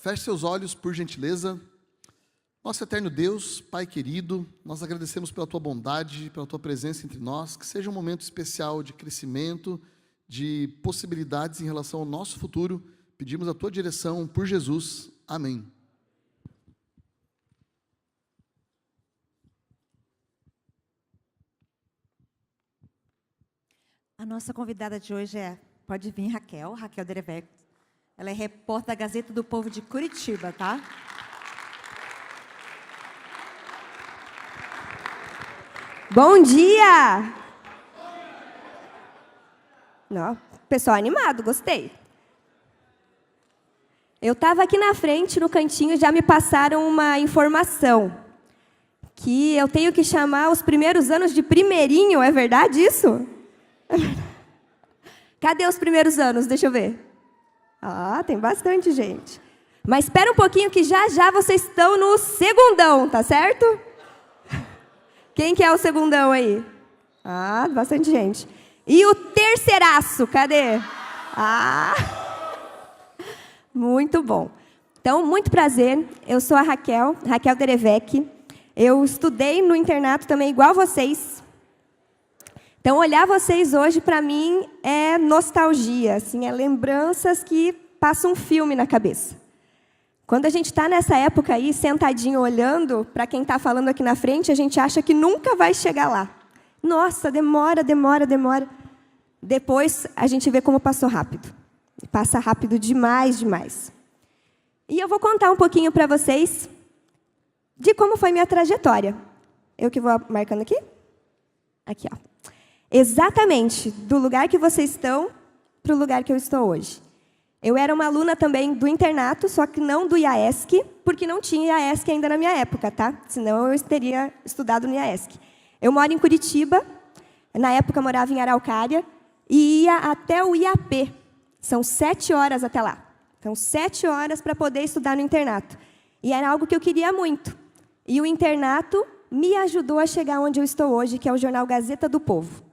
Feche seus olhos, por gentileza. Nosso eterno Deus, Pai querido, nós agradecemos pela Tua bondade, pela Tua presença entre nós, que seja um momento especial de crescimento, de possibilidades em relação ao nosso futuro. Pedimos a Tua direção, por Jesus. Amém. A nossa convidada de hoje pode vir Raquel Derevec. Ela é repórter da Gazeta do Povo de Curitiba, tá? Bom dia! Não, pessoal animado, gostei. Eu estava aqui na frente, no cantinho, já me passaram uma informação. Que eu tenho que chamar os primeiros anos de primeirinho, é verdade isso? Cadê os primeiros anos? Deixa eu ver. Ah, tem bastante gente. Mas espera um pouquinho que já já vocês estão no segundão, tá certo? Quem que é o segundão aí? Ah, bastante gente. E o terceiraço, cadê? Ah, muito bom. Então, muito prazer. Eu sou a Raquel Derevec. Eu estudei no internato também, igual vocês. Então, olhar vocês hoje, para mim, é nostalgia, assim, é lembranças que passam um filme na cabeça. Quando a gente está nessa época aí, sentadinho, olhando para quem está falando aqui na frente, a gente acha que nunca vai chegar lá. Nossa, demora. Depois, a gente vê como passou rápido. Passa rápido demais. E eu vou contar um pouquinho para vocês de como foi minha trajetória. Eu que vou marcando aqui? Aqui, ó. Exatamente do lugar que vocês estão para o lugar que eu estou hoje. Eu era uma aluna também do internato, só que não do IAESC, porque não tinha IAESC ainda na minha época, tá? Senão eu teria estudado no IAESC. Eu moro em Curitiba, na época eu morava em Araucária, e ia até o IAP. São 7 horas até lá. Então, 7 horas para poder estudar no internato. E era algo que eu queria muito. E o internato me ajudou a chegar onde eu estou hoje, que é o jornal Gazeta do Povo.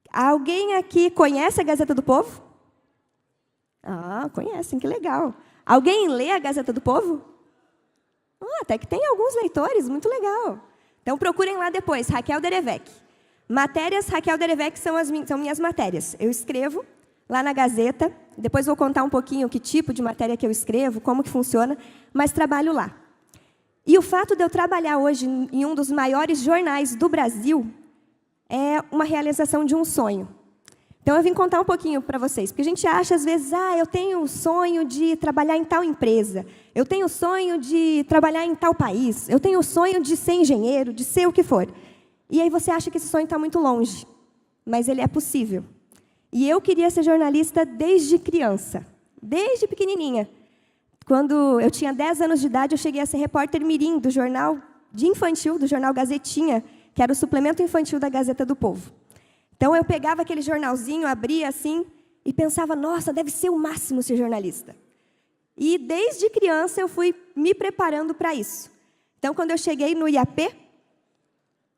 Alguém aqui conhece a Gazeta do Povo? Ah, conhecem, que legal. Alguém lê a Gazeta do Povo? Ah, até que tem alguns leitores, muito legal. Então, procurem lá depois, Raquel Derevec. Matérias, Raquel Derevec são minhas matérias. Eu escrevo lá na Gazeta, depois vou contar um pouquinho que tipo de matéria que eu escrevo, como que funciona, mas trabalho lá. E o fato de eu trabalhar hoje em um dos maiores jornais do Brasil é uma realização de um sonho. Então, eu vim contar um pouquinho para vocês, porque a gente acha, às vezes, eu tenho o sonho de trabalhar em tal empresa, eu tenho o sonho de trabalhar em tal país, eu tenho o sonho de ser engenheiro, de ser o que for. E aí você acha que esse sonho está muito longe, mas ele é possível. E eu queria ser jornalista desde criança, desde pequenininha. Quando eu tinha 10 anos de idade, eu cheguei a ser repórter mirim do jornal de infantil, do jornal Gazetinha, que era o suplemento infantil da Gazeta do Povo. Então, eu pegava aquele jornalzinho, abria assim, e pensava, nossa, deve ser o máximo ser jornalista. E, desde criança, eu fui me preparando para isso. Então, quando eu cheguei no IAP,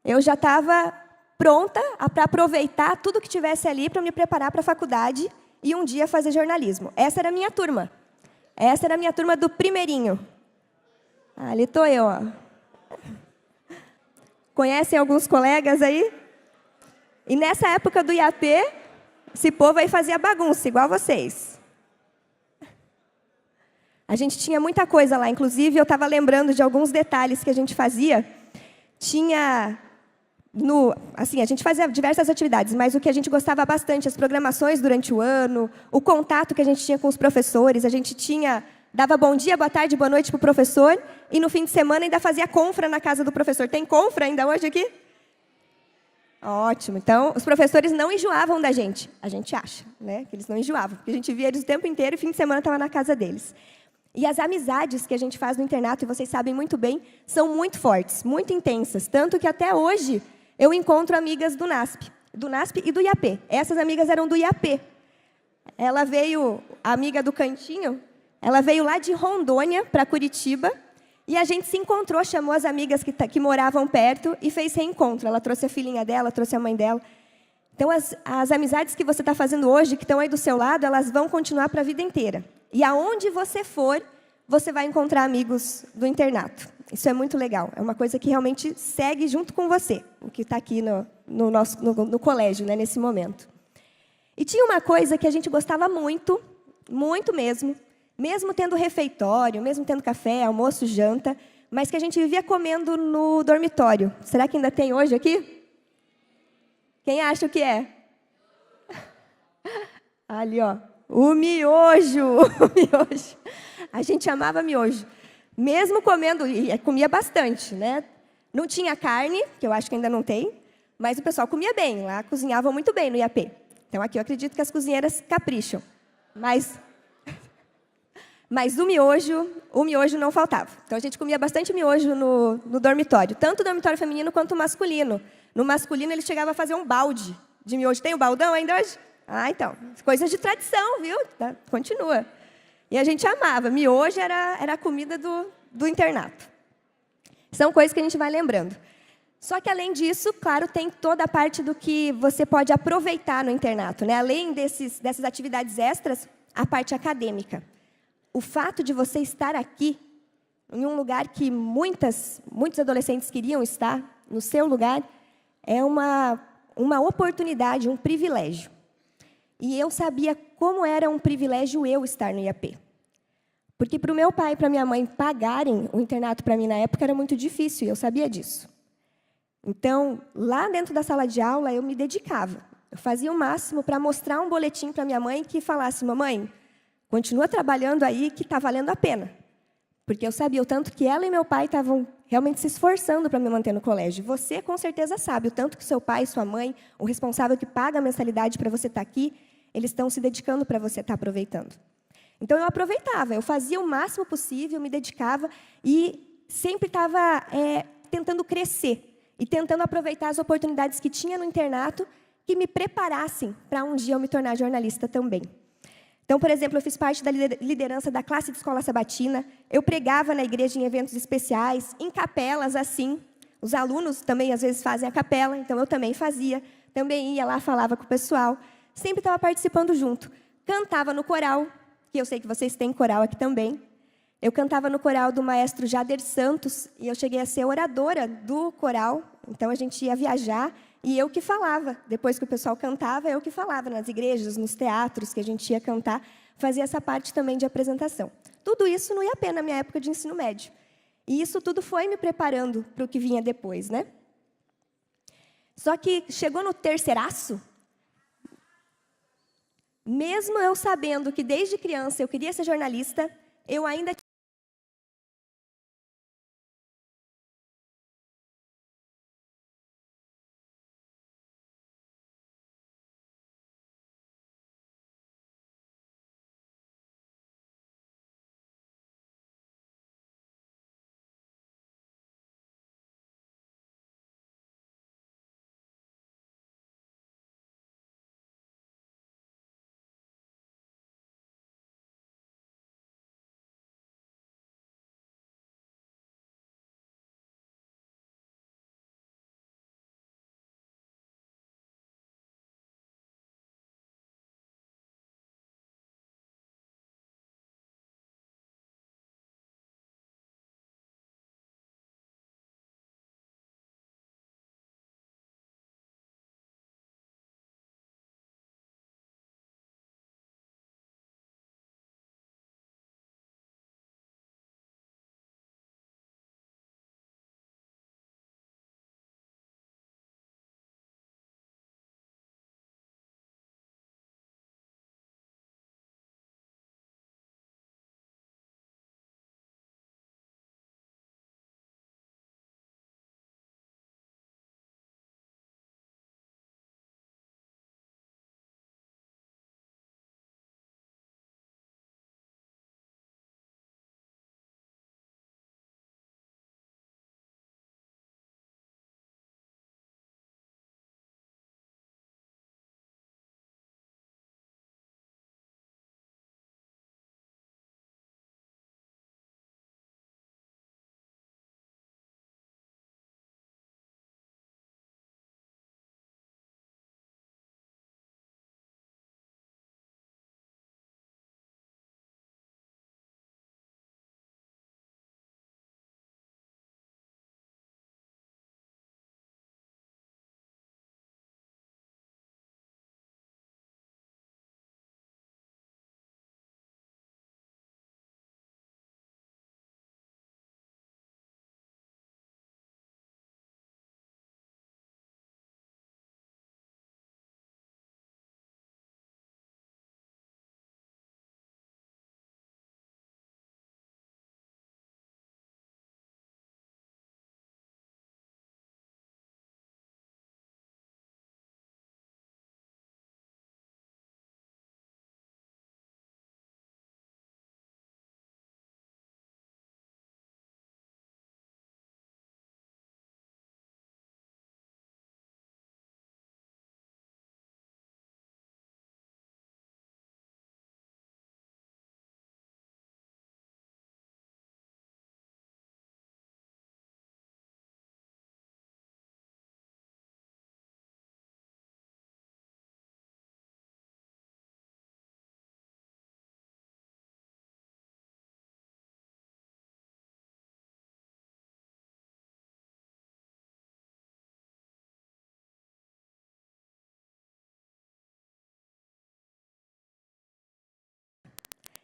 eu já estava pronta para aproveitar tudo que tivesse ali para me preparar para a faculdade e um dia fazer jornalismo. Essa era a minha turma. Essa era a minha turma do primeirinho. Ali estou eu, ó. Conhecem alguns colegas aí? E nessa época do IAP, esse povo aí fazia bagunça, igual vocês. A gente tinha muita coisa lá, inclusive eu estava lembrando de alguns detalhes que a gente fazia. A gente fazia diversas atividades, mas o que a gente gostava bastante, as programações durante o ano, o contato que a gente tinha com os professores, a gente dava bom dia, boa tarde, boa noite para o professor, e no fim de semana ainda fazia confra na casa do professor. Tem confra ainda hoje aqui? Ótimo. Então, os professores não enjoavam da gente. A gente acha, né, que eles não enjoavam, porque a gente via eles o tempo inteiro e fim de semana estava na casa deles. E as amizades que a gente faz no internato, e vocês sabem muito bem, são muito fortes, muito intensas. Tanto que até hoje eu encontro amigas do NASP e do IAP. Essas amigas eram do IAP. Ela veio, a amiga do cantinho, ela veio lá de Rondônia para Curitiba, e a gente se encontrou, chamou as amigas que moravam perto e fez reencontro. Ela trouxe a filhinha dela, trouxe a mãe dela. Então, as amizades que você está fazendo hoje, que estão aí do seu lado, elas vão continuar para a vida inteira. E aonde você for, você vai encontrar amigos do internato. Isso é muito legal. É uma coisa que realmente segue junto com você, o que está aqui no colégio, né, nesse momento. E tinha uma coisa que a gente gostava muito, muito mesmo tendo refeitório, mesmo tendo café, almoço, janta, mas que a gente vivia comendo no dormitório. Será que ainda tem hoje aqui? Quem acha o que é? Ali, ó. O miojo, o miojo. A gente amava miojo. Mesmo comendo, e comia bastante, né? Não tinha carne, que eu acho que ainda não tem, mas o pessoal comia bem, lá cozinhavam muito bem no IAP. Então, aqui eu acredito que as cozinheiras capricham. Mas o miojo não faltava. Então, a gente comia bastante miojo no dormitório, tanto o dormitório feminino quanto o masculino. No masculino, ele chegava a fazer um balde de miojo. Tem o baldão ainda hoje? Ah, então, coisas de tradição, viu? Continua. E a gente amava. Miojo era a comida do internato. São coisas que a gente vai lembrando. Só que, além disso, claro, tem toda a parte do que você pode aproveitar no internato, né? Além dessas atividades extras, a parte acadêmica. O fato de você estar aqui, em um lugar que muitos adolescentes queriam estar, no seu lugar, é uma oportunidade, um privilégio. E eu sabia como era um privilégio eu estar no IAP. Porque para o meu pai e para minha mãe pagarem o internato para mim na época era muito difícil, e eu sabia disso. Então, lá dentro da sala de aula, eu me dedicava. Eu fazia o máximo para mostrar um boletim para minha mãe que falasse: mamãe, continua trabalhando aí que está valendo a pena. Porque eu sabia o tanto que ela e meu pai estavam realmente se esforçando para me manter no colégio. Você, com certeza, sabe o tanto que seu pai, sua mãe, o responsável que paga a mensalidade para você estar aqui, eles estão se dedicando para você estar aproveitando. Então, eu aproveitava, eu fazia o máximo possível, me dedicava e sempre estava tentando crescer e tentando aproveitar as oportunidades que tinha no internato que me preparassem para um dia eu me tornar jornalista também. Então, por exemplo, eu fiz parte da liderança da classe de escola sabatina, eu pregava na igreja em eventos especiais, em capelas, assim. Os alunos também, às vezes, fazem a capela, então eu também fazia. Também ia lá, falava com o pessoal. Sempre estava participando junto. Cantava no coral, que eu sei que vocês têm coral aqui também. Eu cantava no coral do maestro Jader Santos, e eu cheguei a ser oradora do coral. Então, a gente ia viajar, e eu que falava. Depois que o pessoal cantava, eu que falava nas igrejas, nos teatros que a gente ia cantar. Fazia essa parte também de apresentação. Tudo isso no IAP, na minha época de ensino médio. E isso tudo foi me preparando para o que vinha depois, né? Só que chegou no terceiraço, mesmo eu sabendo que desde criança eu queria ser jornalista, eu ainda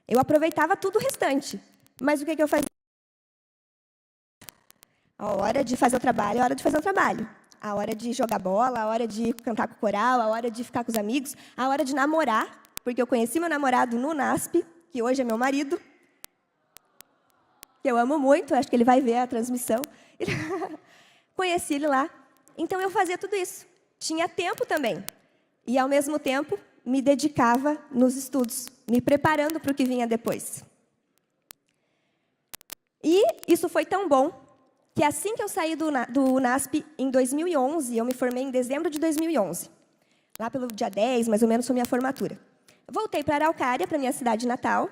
Eu aproveitava tudo o restante. Mas o que eu fazia? A hora de fazer o trabalho é a hora de fazer o trabalho. A hora de jogar bola, a hora de cantar com o coral, a hora de ficar com os amigos, a hora de namorar, porque eu conheci meu namorado no NASP, que hoje é meu marido, que eu amo muito, acho que ele vai ver a transmissão. Conheci ele lá. Então, eu fazia tudo isso. Tinha tempo também. E, ao mesmo tempo, me dedicava nos estudos, me preparando para o que vinha depois. E isso foi tão bom que assim que eu saí do NASP, em 2011, eu me formei em dezembro de 2011. Lá pelo dia 10, mais ou menos, foi minha formatura. Voltei para Araucária, para minha cidade natal.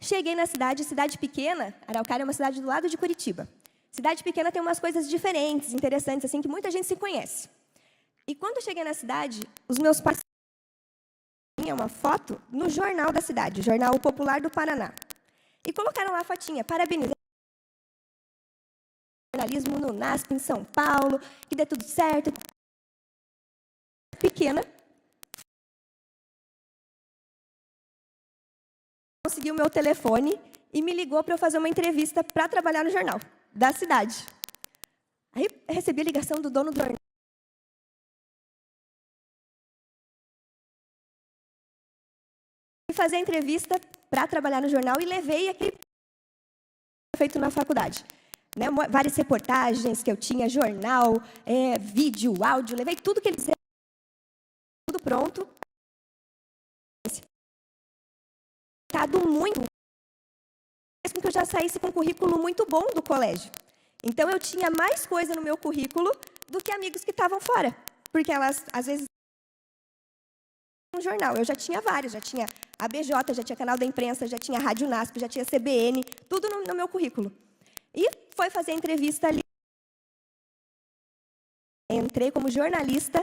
Cheguei na cidade pequena. Araucária é uma cidade do lado de Curitiba. Cidade pequena tem umas coisas diferentes, interessantes, assim, que muita gente se conhece. E quando eu cheguei na cidade, os meus pais tinham uma foto no jornal da cidade, Jornal Popular do Paraná. E colocaram lá a fotinha, parabenizando jornalismo no NASP, em São Paulo, que dê tudo certo. Pequena. Conseguiu o meu telefone e me ligou para eu fazer uma entrevista para trabalhar no jornal da cidade. Aí eu recebi a ligação do dono do jornal. Fui fazer a entrevista para trabalhar no jornal e levei aquele feito na faculdade. Né, várias reportagens que eu tinha, jornal, vídeo, áudio, levei tudo que eles fizeram, tudo pronto. Muito, mesmo que eu já saísse com um currículo muito bom do colégio. Então, eu tinha mais coisa no meu currículo do que amigos que estavam fora, porque elas, às vezes, um jornal, eu já tinha vários, já tinha a BJ, já tinha canal da imprensa, já tinha Rádio NASP, já tinha CBN, tudo no meu currículo. E foi fazer a entrevista ali. Entrei como jornalista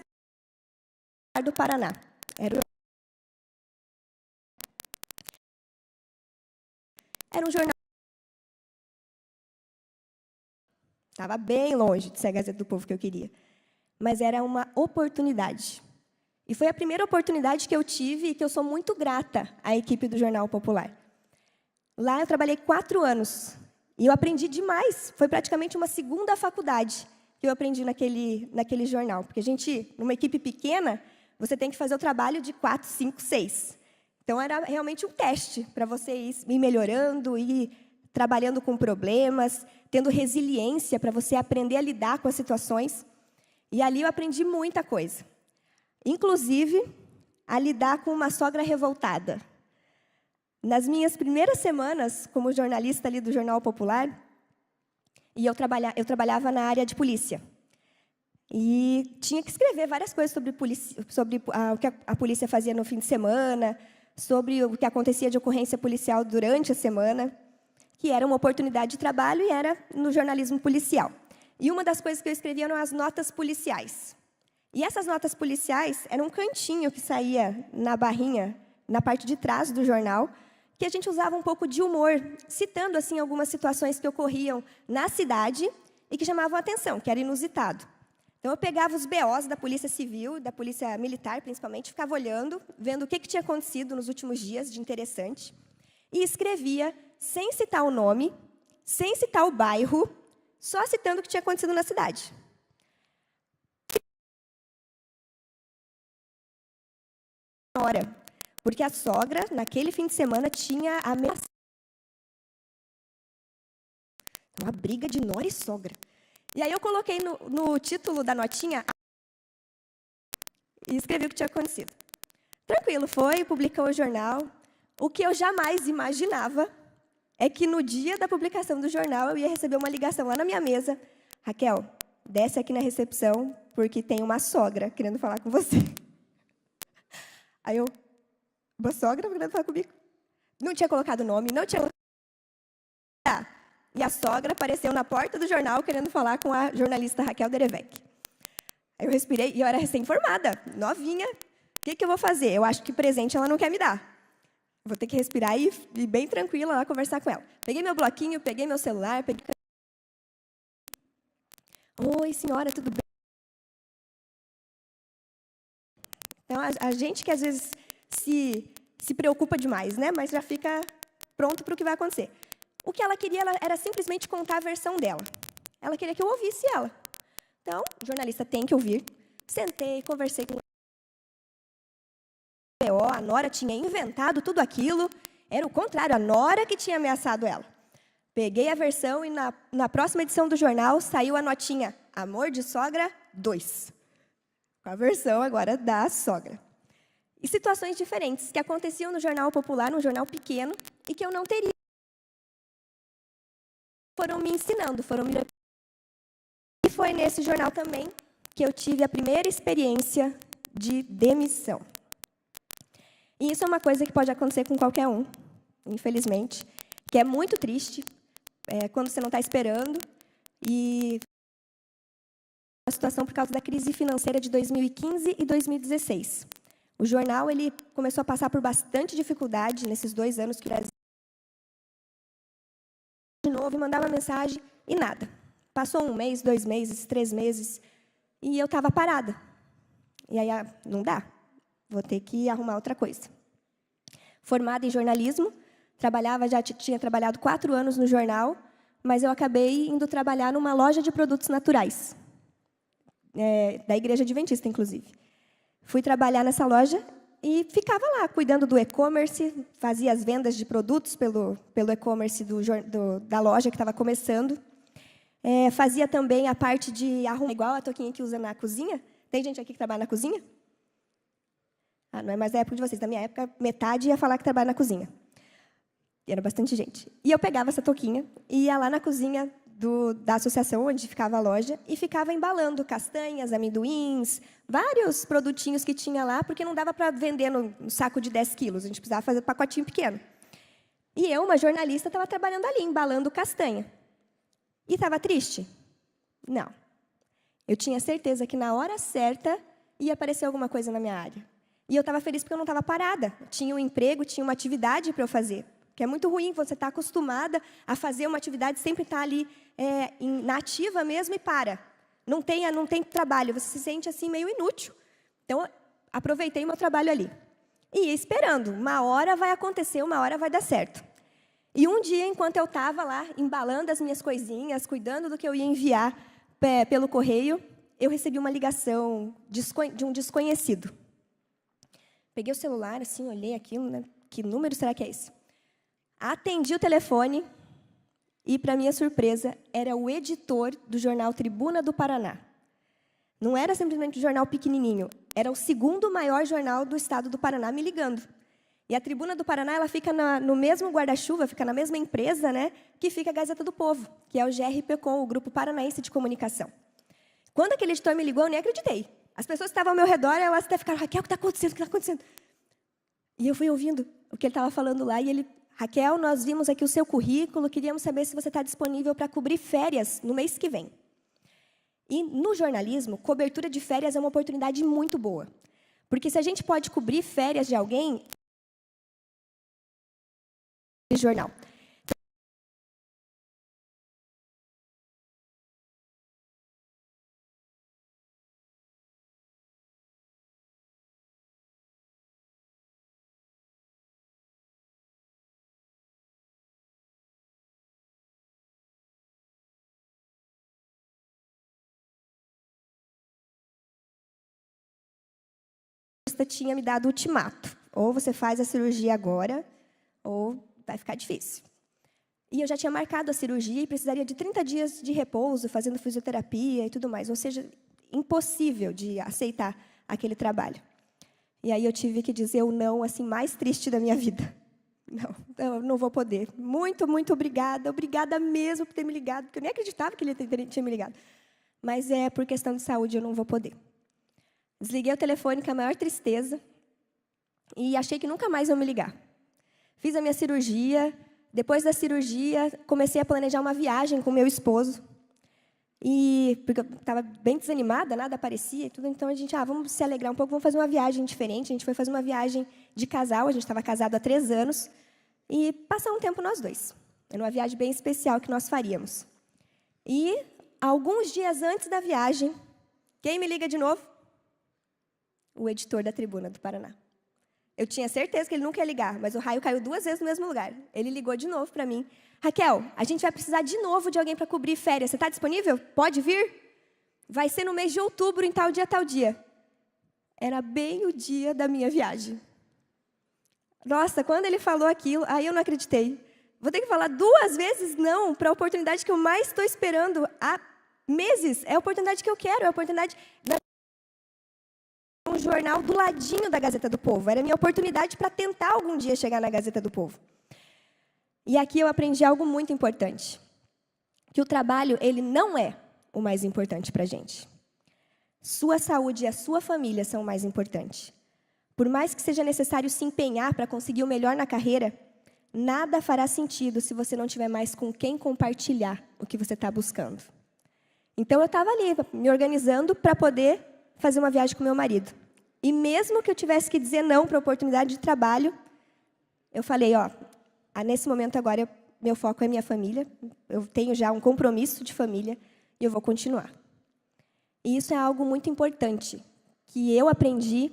do Paraná. Era um jornal. Estava bem longe de ser a Gazeta do Povo que eu queria. Mas era uma oportunidade. E foi a primeira oportunidade que eu tive e que eu sou muito grata à equipe do Jornal Popular. Lá eu trabalhei 4 anos. E eu aprendi demais. Foi praticamente uma segunda faculdade que eu aprendi naquele jornal. Porque numa equipe pequena, você tem que fazer o trabalho de 4, 5, 6. Então, era realmente um teste para você ir melhorando, ir trabalhando com problemas, tendo resiliência para você aprender a lidar com as situações. E ali eu aprendi muita coisa. Inclusive, a lidar com uma sogra revoltada. Nas minhas primeiras semanas como jornalista ali do Jornal Popular, e eu trabalhava na área de polícia. E tinha que escrever várias coisas sobre o que a polícia fazia no fim de semana, sobre o que acontecia de ocorrência policial durante a semana, que era uma oportunidade de trabalho e era no jornalismo policial. E uma das coisas que eu escrevia eram as notas policiais. E essas notas policiais eram um cantinho que saía na barrinha, na parte de trás do jornal, que a gente usava um pouco de humor, citando assim algumas situações que ocorriam na cidade e que chamavam a atenção, que era inusitado. Então, eu pegava os BOs da Polícia Civil, da Polícia Militar, principalmente, ficava olhando, vendo o que tinha acontecido nos últimos dias de interessante, e escrevia, sem citar o nome, sem citar o bairro, só citando o que tinha acontecido na cidade. Porque a sogra, naquele fim de semana, tinha ameaçado. Uma briga de nora e sogra. E aí eu coloquei no título da notinha e escrevi o que tinha acontecido. Tranquilo, publicou o jornal. O que eu jamais imaginava é que no dia da publicação do jornal eu ia receber uma ligação lá na minha mesa. Raquel, desce aqui na recepção porque tem uma sogra querendo falar com você. Aí eu, uma sogra querendo falar comigo? Não tinha colocado nome, não tinha... E a sogra apareceu na porta do jornal querendo falar com a jornalista Raquel Derevec. Aí eu respirei, e eu era recém-formada, novinha. O que eu vou fazer? Eu acho que presente ela não quer me dar. Vou ter que respirar e ir bem tranquila lá conversar com ela. Peguei meu bloquinho, peguei meu celular, peguei... Oi, senhora, tudo bem? Então, a gente que às vezes se preocupa demais, né? Mas já fica pronto para o que vai acontecer. O que ela queria era simplesmente contar a versão dela. Ela queria que eu ouvisse ela. Então, o jornalista tem que ouvir. Sentei, conversei com a Nora tinha inventado tudo aquilo. Era o contrário, a Nora que tinha ameaçado ela. Peguei a versão e na próxima edição do jornal saiu a notinha Amor de Sogra 2. Com a versão agora da sogra. E situações diferentes que aconteciam no jornal popular, num jornal pequeno, e que eu não teria. Foram me ensinando, E foi nesse jornal também que eu tive a primeira experiência de demissão. E isso é uma coisa que pode acontecer com qualquer um, infelizmente, que é muito triste, quando você não está esperando, e a situação por causa da crise financeira de 2015 e 2016. O jornal ele começou a passar por bastante dificuldade nesses 2 anos que o Brasil de novo e mandava mensagem e nada. Passou 1 mês, 2 meses, 3 meses e eu estava parada. E aí, não dá, vou ter que arrumar outra coisa. Formada em jornalismo, já tinha trabalhado 4 anos no jornal, mas eu acabei indo trabalhar numa loja de produtos naturais, da Igreja Adventista, inclusive. Fui trabalhar nessa loja e ficava lá, cuidando do e-commerce, fazia as vendas de produtos pelo e-commerce da loja que estava começando. Fazia também a parte de arrumar, igual a toquinha que usa na cozinha. Tem gente aqui que trabalha na cozinha? Não é mais da época de vocês. Da minha época, metade ia falar que trabalha na cozinha. E era bastante gente. E eu pegava essa toquinha e ia lá na cozinha da associação onde ficava a loja e ficava embalando castanhas, amendoins, vários produtinhos que tinha lá, porque não dava para vender no saco de 10 quilos. A gente precisava fazer um pacotinho pequeno. E eu, uma jornalista, estava trabalhando ali, embalando castanha. E estava triste? Não. Eu tinha certeza que, na hora certa, ia aparecer alguma coisa na minha área. E eu estava feliz porque eu não estava parada. Tinha um emprego, tinha uma atividade para eu fazer. Que é muito ruim, você está acostumada a fazer uma atividade, sempre está ali na ativa mesmo e para. Não tem trabalho, você se sente assim meio inútil. Então, aproveitei meu trabalho ali. E ia esperando, uma hora vai acontecer, uma hora vai dar certo. E um dia, enquanto eu estava lá, embalando as minhas coisinhas, cuidando do que eu ia enviar pelo correio, eu recebi uma ligação de um desconhecido. Peguei o celular, assim, olhei aquilo, né? Que número será que é esse? Atendi o telefone e, para minha surpresa, era o editor do jornal Tribuna do Paraná. Não era simplesmente um jornal pequenininho, era o 2º maior jornal do estado do Paraná me ligando. E a Tribuna do Paraná ela fica no mesmo guarda-chuva, fica na mesma empresa, né, que fica a Gazeta do Povo, que é o GRPcom, o Grupo Paranaense de Comunicação. Quando aquele editor me ligou, eu nem acreditei. As pessoas que estavam ao meu redor, elas até ficaram, Raquel, o que está acontecendo? O que está acontecendo? E eu fui ouvindo o que ele estava falando lá, e ele, Raquel, nós vimos aqui o seu currículo, queríamos saber se você está disponível para cobrir férias no mês que vem. E, no jornalismo, cobertura de férias é uma oportunidade muito boa. Porque se a gente pode cobrir férias de alguém, jornal. Tinha me dado ultimato. Ou você faz a cirurgia agora, ou vai ficar difícil. E eu já tinha marcado a cirurgia e precisaria de 30 dias de repouso, fazendo fisioterapia e tudo mais. Ou seja, impossível de aceitar aquele trabalho. E aí eu tive que dizer o não assim, mais triste da minha vida. Não, eu não vou poder. Muito, muito obrigada. Obrigada mesmo por ter me ligado, porque eu nem acreditava que ele tinha me ligado. Mas por questão de saúde eu não vou poder. Desliguei o telefone com a maior tristeza e achei que nunca mais iam me ligar. Fiz a minha cirurgia. Depois da cirurgia, comecei a planejar uma viagem com meu esposo. Porque eu estava bem desanimada, nada aparecia e tudo. Então, a gente, vamos se alegrar um pouco, vamos fazer uma viagem diferente. A gente foi fazer uma viagem de casal, a gente estava casado há 3 anos. E passar um tempo nós dois. Era uma viagem bem especial que nós faríamos. E, alguns dias antes da viagem, quem me liga de novo? O editor da Tribuna do Paraná. Eu tinha certeza que ele nunca ia ligar, mas o raio caiu 2 vezes no mesmo lugar. Ele ligou de novo para mim. Raquel, a gente vai precisar de novo de alguém para cobrir férias. Você está disponível? Pode vir? Vai ser no mês de outubro, em tal dia, tal dia. Era bem o dia da minha viagem. Nossa, quando ele falou aquilo, aí eu não acreditei. Vou ter que falar 2 vezes não para a oportunidade que eu mais estou esperando há meses. É a oportunidade que eu quero, é a oportunidade um jornal do ladinho da Gazeta do Povo. Era a minha oportunidade para tentar algum dia chegar na Gazeta do Povo. E aqui eu aprendi algo muito importante. Que o trabalho, ele não é o mais importante para a gente. Sua saúde e a sua família são o mais importantes. Por mais que seja necessário se empenhar para conseguir o melhor na carreira, nada fará sentido se você não tiver mais com quem compartilhar o que você está buscando. Então, eu estava ali, me organizando para poder fazer uma viagem com meu marido. E mesmo que eu tivesse que dizer não para a oportunidade de trabalho, eu falei, nesse momento agora, meu foco é minha família, eu tenho já um compromisso de família e eu vou continuar. E isso é algo muito importante, que eu aprendi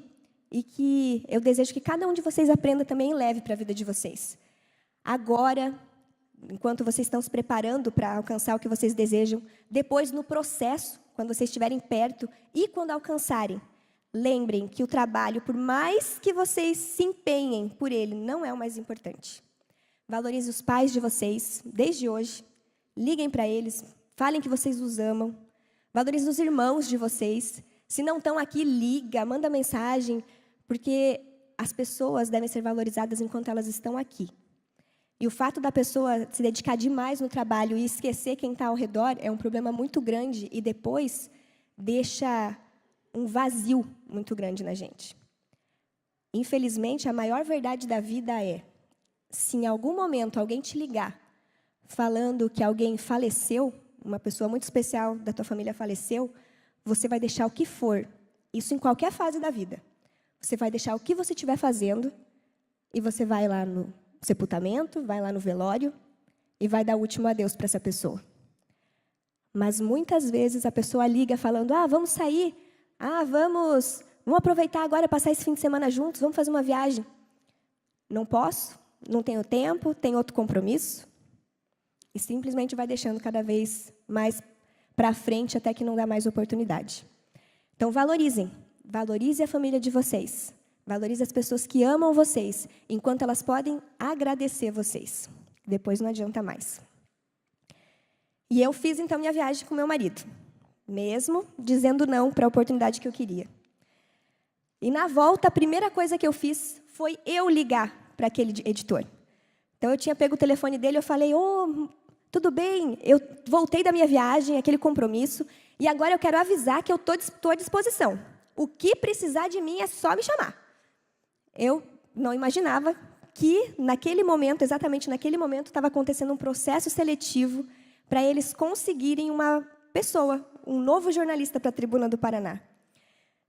e que eu desejo que cada um de vocês aprenda também e leve para a vida de vocês. Agora, enquanto vocês estão se preparando para alcançar o que vocês desejam, depois no processo, quando vocês estiverem perto e quando alcançarem, lembrem que o trabalho, por mais que vocês se empenhem por ele, não é o mais importante. Valorize os pais de vocês, desde hoje, liguem para eles, falem que vocês os amam, valorize os irmãos de vocês. Se não estão aqui, liga, manda mensagem, porque as pessoas devem ser valorizadas enquanto elas estão aqui. E o fato da pessoa se dedicar demais no trabalho e esquecer quem está ao redor é um problema muito grande e depois deixa um vazio muito grande na gente. Infelizmente, a maior verdade da vida é, se em algum momento alguém te ligar falando que alguém faleceu, uma pessoa muito especial da tua família faleceu, você vai deixar o que for, isso em qualquer fase da vida. Você vai deixar o que você estiver fazendo e você vai lá no sepultamento, vai lá no velório e vai dar o último adeus para essa pessoa. Mas muitas vezes a pessoa liga falando, vamos sair, vamos aproveitar agora, passar esse fim de semana juntos, vamos fazer uma viagem. Não posso, não tenho tempo, tenho outro compromisso. E simplesmente vai deixando cada vez mais para frente até que não dá mais oportunidade. Então valorizem a família de vocês. Valorize as pessoas que amam vocês, enquanto elas podem agradecer vocês. Depois não adianta mais. E eu fiz, então, minha viagem com meu marido, mesmo dizendo não para a oportunidade que eu queria. E, na volta, a primeira coisa que eu fiz foi eu ligar para aquele editor. Então, eu tinha pego o telefone dele, eu falei, tudo bem, eu voltei da minha viagem, aquele compromisso, e agora eu quero avisar que eu estou à disposição. O que precisar de mim é só me chamar. Eu não imaginava que, naquele momento, exatamente naquele momento, estava acontecendo um processo seletivo para eles conseguirem uma pessoa, um novo jornalista para a Tribuna do Paraná.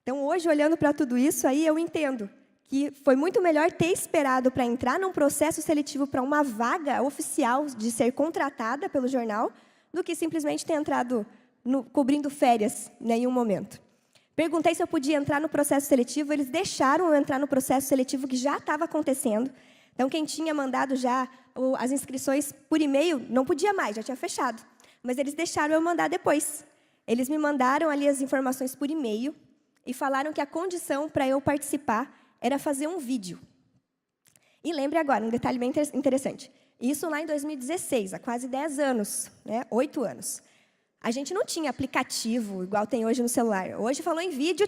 Então, hoje, olhando para tudo isso, aí eu entendo que foi muito melhor ter esperado para entrar num processo seletivo para uma vaga oficial de ser contratada pelo jornal, do que simplesmente ter entrado cobrindo férias em nenhum momento. Perguntei se eu podia entrar no processo seletivo, eles deixaram eu entrar no processo seletivo que já estava acontecendo. Então, quem tinha mandado já as inscrições por e-mail, não podia mais, já tinha fechado. Mas eles deixaram eu mandar depois. Eles me mandaram ali as informações por e-mail e falaram que a condição para eu participar era fazer um vídeo. E lembre agora, um detalhe bem interessante. Isso lá em 2016, há quase 10 anos, 8 anos. A gente não tinha aplicativo igual tem hoje no celular. Hoje falou em vídeo,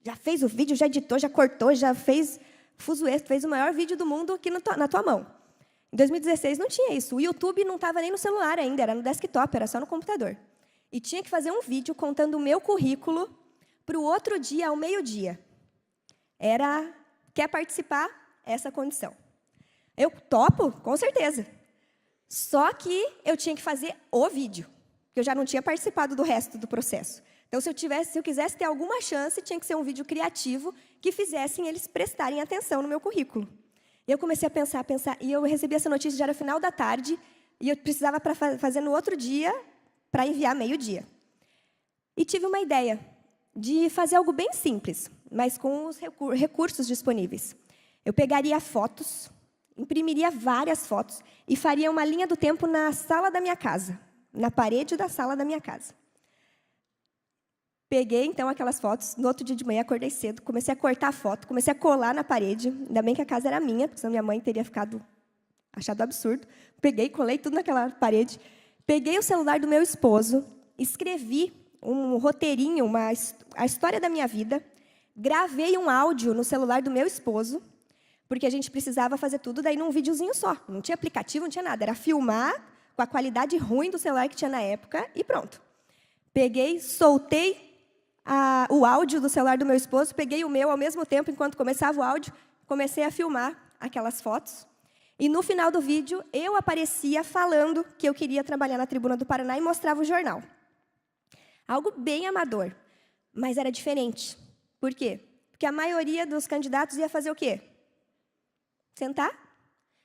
já fez o vídeo, já editou, já cortou, já fez fuzuê, fez o maior vídeo do mundo aqui na tua mão. Em 2016 não tinha isso. O YouTube não estava nem no celular ainda, era no desktop, era só no computador. E tinha que fazer um vídeo contando o meu currículo para o outro dia, ao meio-dia. Quer participar? Essa condição. Eu topo, com certeza. Só que eu tinha que fazer o vídeo, porque eu já não tinha participado do resto do processo. Então, se eu quisesse ter alguma chance, tinha que ser um vídeo criativo que fizessem eles prestarem atenção no meu currículo. E eu comecei a pensar, e eu recebi essa notícia já no final da tarde, e eu precisava fazer no outro dia, para enviar meio-dia. E tive uma ideia de fazer algo bem simples, mas com os recursos disponíveis. Eu pegaria fotos, imprimiria várias fotos e faria uma linha do tempo na sala da minha casa, na parede da sala da minha casa. Peguei, então, aquelas fotos, no outro dia de manhã, acordei cedo, comecei a cortar a foto, comecei a colar na parede, ainda bem que a casa era minha, porque senão minha mãe teria achado absurdo. Peguei, colei tudo naquela parede, peguei o celular do meu esposo, escrevi um roteirinho, a história da minha vida, gravei um áudio no celular do meu esposo, porque a gente precisava fazer tudo daí num videozinho só. Não tinha aplicativo, não tinha nada. Era filmar com a qualidade ruim do celular que tinha na época e pronto. Peguei, soltei o áudio do celular do meu esposo, peguei o meu ao mesmo tempo, enquanto começava o áudio, comecei a filmar aquelas fotos. E no final do vídeo, eu aparecia falando que eu queria trabalhar na Tribuna do Paraná e mostrava o jornal. Algo bem amador, mas era diferente. Por quê? Porque a maioria dos candidatos ia fazer o quê? Sentar?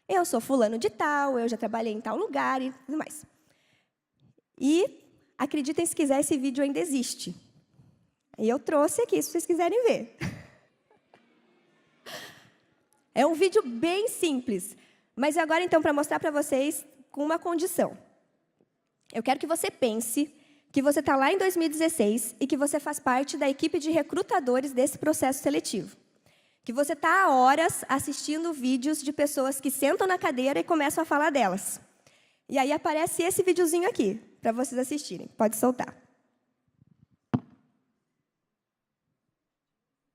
Eu sou fulano de tal, eu já trabalhei em tal lugar e tudo mais. E, acreditem se quiser, esse vídeo ainda existe. E eu trouxe aqui, se vocês quiserem ver. É um vídeo bem simples. Mas agora, então, para mostrar para vocês com uma condição. Eu quero que você pense que você está lá em 2016 e que você faz parte da equipe de recrutadores desse processo seletivo. Que você está há horas assistindo vídeos de pessoas que sentam na cadeira e começam a falar delas. E aí aparece esse videozinho aqui, para vocês assistirem. Pode soltar.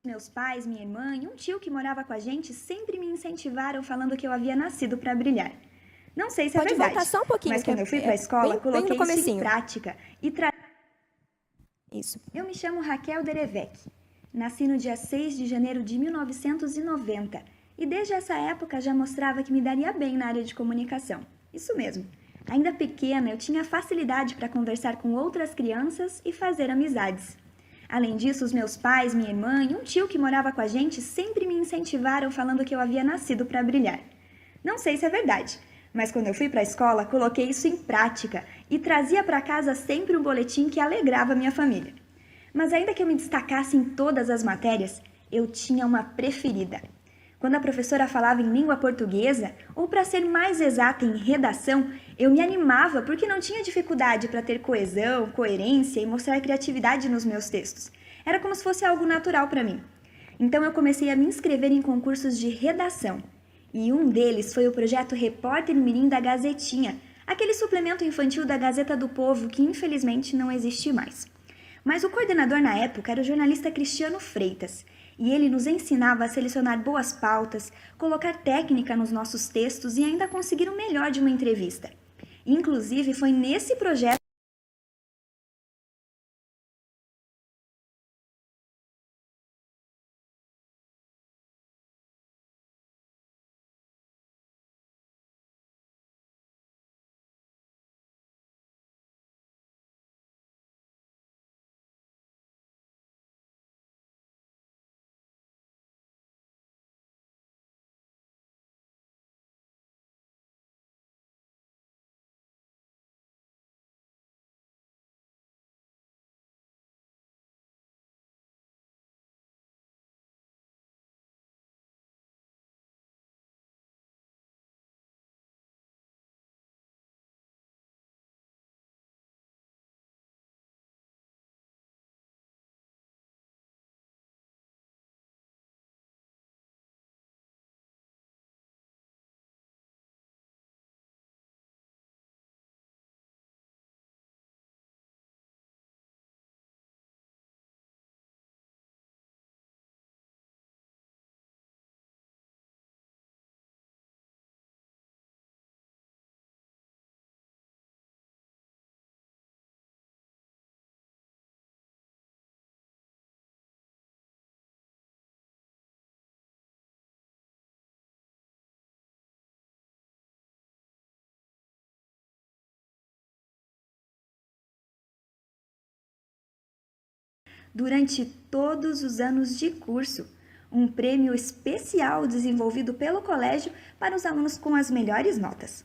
Meus pais, minha irmã e um tio que morava com a gente sempre me incentivaram falando que eu havia nascido para brilhar. Não sei se é verdade, voltar só um pouquinho, mas quando eu fui para a escola, coloquei isso em prática e Isso. Eu me chamo Raquel Derevec. Nasci no dia 6 de janeiro de 1990 e desde essa época já mostrava que me daria bem na área de comunicação. Isso mesmo. Ainda pequena, eu tinha facilidade para conversar com outras crianças e fazer amizades. Além disso, os meus pais, minha irmã e um tio que morava com a gente sempre me incentivaram falando que eu havia nascido para brilhar. Não sei se é verdade, mas quando eu fui para a escola, coloquei isso em prática e trazia para casa sempre um boletim que alegrava minha família. Mas ainda que eu me destacasse em todas as matérias, eu tinha uma preferida. Quando a professora falava em língua portuguesa, ou para ser mais exata em redação, eu me animava porque não tinha dificuldade para ter coesão, coerência e mostrar criatividade nos meus textos. Era como se fosse algo natural para mim. Então eu comecei a me inscrever em concursos de redação. E um deles foi o projeto Repórter Mirim da Gazetinha, aquele suplemento infantil da Gazeta do Povo que infelizmente não existe mais. Mas o coordenador na época era o jornalista Cristiano Freitas, e ele nos ensinava a selecionar boas pautas, colocar técnica nos nossos textos e ainda conseguir o melhor de uma entrevista. Inclusive, foi nesse projeto durante todos os anos de curso, um prêmio especial desenvolvido pelo colégio para os alunos com as melhores notas.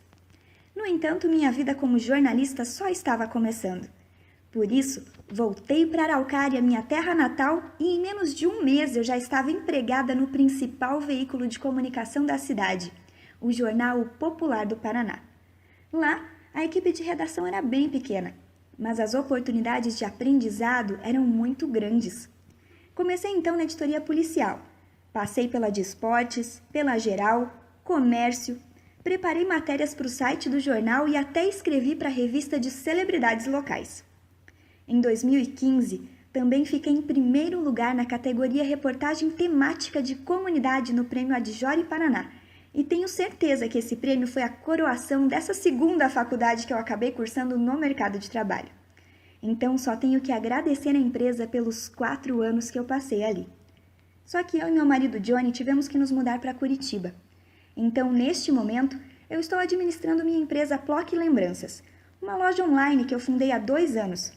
No entanto, minha vida como jornalista só estava começando. Por isso, voltei para Araucária, minha terra natal, e em menos de um mês eu já estava empregada no principal veículo de comunicação da cidade, o Jornal Popular do Paraná. Lá, a equipe de redação era bem pequena, mas as oportunidades de aprendizado eram muito grandes. Comecei então na editoria policial. Passei pela de esportes, pela geral, comércio, preparei matérias para o site do jornal e até escrevi para a revista de celebridades locais. Em 2015, também fiquei em primeiro lugar na categoria reportagem temática de comunidade no Prêmio Adjora Paraná. E tenho certeza que esse prêmio foi a coroação dessa segunda faculdade que eu acabei cursando no mercado de trabalho. Então, só tenho que agradecer à empresa pelos 4 anos que eu passei ali. Só que eu e meu marido Johnny tivemos que nos mudar para Curitiba. Então, neste momento, eu estou administrando minha empresa Ploc Lembranças, uma loja online que eu fundei há 2 anos.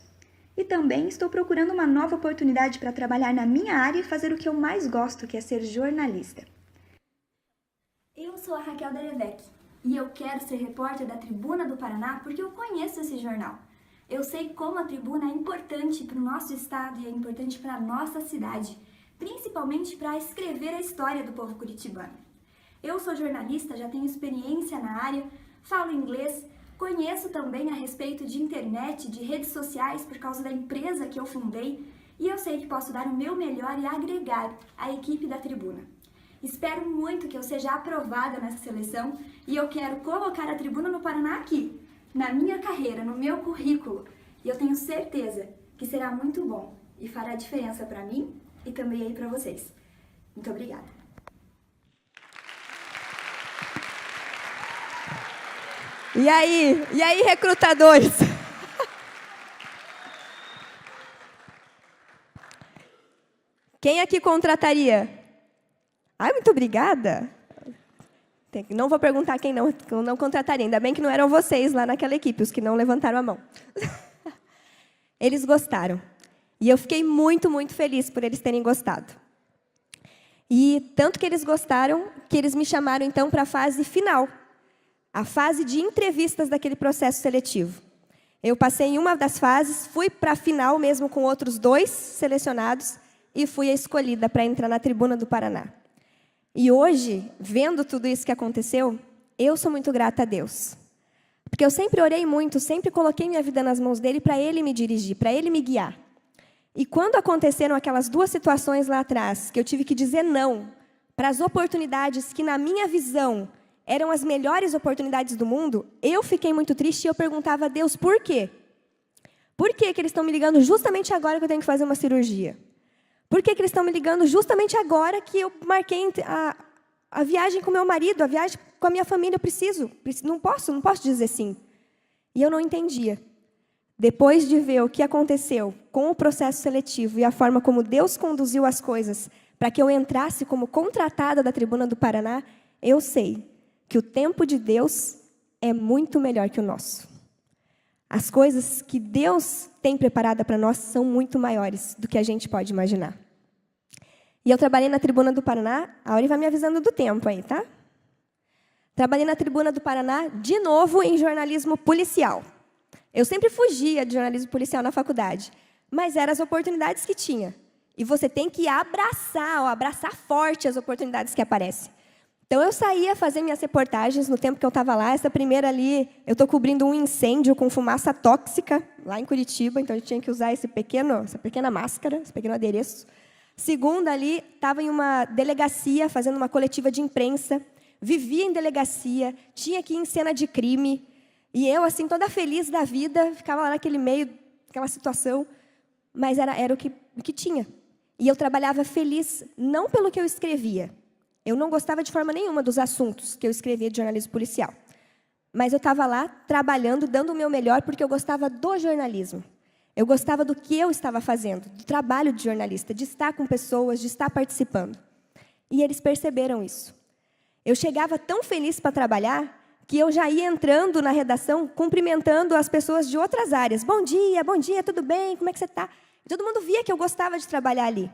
E também estou procurando uma nova oportunidade para trabalhar na minha área e fazer o que eu mais gosto, que é ser jornalista. Eu sou a Raquel Derevec e eu quero ser repórter da Tribuna do Paraná porque eu conheço esse jornal. Eu sei como a Tribuna é importante para o nosso estado e é importante para a nossa cidade, principalmente para escrever a história do povo curitibano. Eu sou jornalista, já tenho experiência na área, falo inglês, conheço também a respeito de internet, de redes sociais por causa da empresa que eu fundei e eu sei que posso dar o meu melhor e agregar a equipe da Tribuna. Espero muito que eu seja aprovada nessa seleção e eu quero colocar a Tribuna no Paraná aqui, na minha carreira, no meu currículo. E eu tenho certeza que será muito bom e fará diferença para mim e também aí para vocês. Muito obrigada. E aí, recrutadores? Quem aqui contrataria? Ai, muito obrigada. Não vou perguntar quem não contrataria. Ainda bem que não eram vocês lá naquela equipe, os que não levantaram a mão. Eles gostaram. E eu fiquei muito, muito feliz por eles terem gostado. E tanto que eles gostaram, que eles me chamaram, então, para a fase final. A fase de entrevistas daquele processo seletivo. Eu passei em uma das fases, fui para a final mesmo com outros 2 selecionados e fui a escolhida para entrar na Tribuna do Paraná. E hoje, vendo tudo isso que aconteceu, eu sou muito grata a Deus. Porque eu sempre orei muito, sempre coloquei minha vida nas mãos dele para ele me dirigir, para ele me guiar. E quando aconteceram aquelas 2 situações lá atrás, que eu tive que dizer não para as oportunidades que, na minha visão, eram as melhores oportunidades do mundo, eu fiquei muito triste e eu perguntava a Deus por quê? Por que eles estão me ligando justamente agora que eu tenho que fazer uma cirurgia? Por que eles estão me ligando justamente agora que eu marquei a viagem com meu marido, a viagem com a minha família? Eu preciso, não posso dizer sim. E eu não entendia. Depois de ver o que aconteceu com o processo seletivo e a forma como Deus conduziu as coisas para que eu entrasse como contratada da Tribuna do Paraná, eu sei que o tempo de Deus é muito melhor que o nosso. As coisas que Deus tem preparada para nós são muito maiores do que a gente pode imaginar. E eu trabalhei na Tribuna do Paraná, a Auri vai me avisando do tempo aí, tá? Trabalhei na Tribuna do Paraná, de novo, em jornalismo policial. Eu sempre fugia de jornalismo policial na faculdade, mas eram as oportunidades que tinha. E você tem que abraçar forte as oportunidades que aparecem. Então, eu saía fazer minhas reportagens no tempo que eu estava lá. Essa primeira ali, eu estou cobrindo um incêndio com fumaça tóxica, lá em Curitiba, então eu tinha que usar essa pequena máscara, esse pequeno adereço. Segunda ali, estava em uma delegacia, fazendo uma coletiva de imprensa, vivia em delegacia, tinha que ir em cena de crime, e eu, assim, toda feliz da vida, ficava lá naquele meio, aquela situação, mas era o que tinha. E eu trabalhava feliz, não pelo que eu escrevia. Eu não gostava de forma nenhuma dos assuntos que eu escrevia de jornalismo policial. Mas eu estava lá, trabalhando, dando o meu melhor, porque eu gostava do jornalismo. Eu gostava do que eu estava fazendo, do trabalho de jornalista, de estar com pessoas, de estar participando. E eles perceberam isso. Eu chegava tão feliz para trabalhar que eu já ia entrando na redação, cumprimentando as pessoas de outras áreas. Bom dia, tudo bem? Como é que você está? Todo mundo via que eu gostava de trabalhar ali.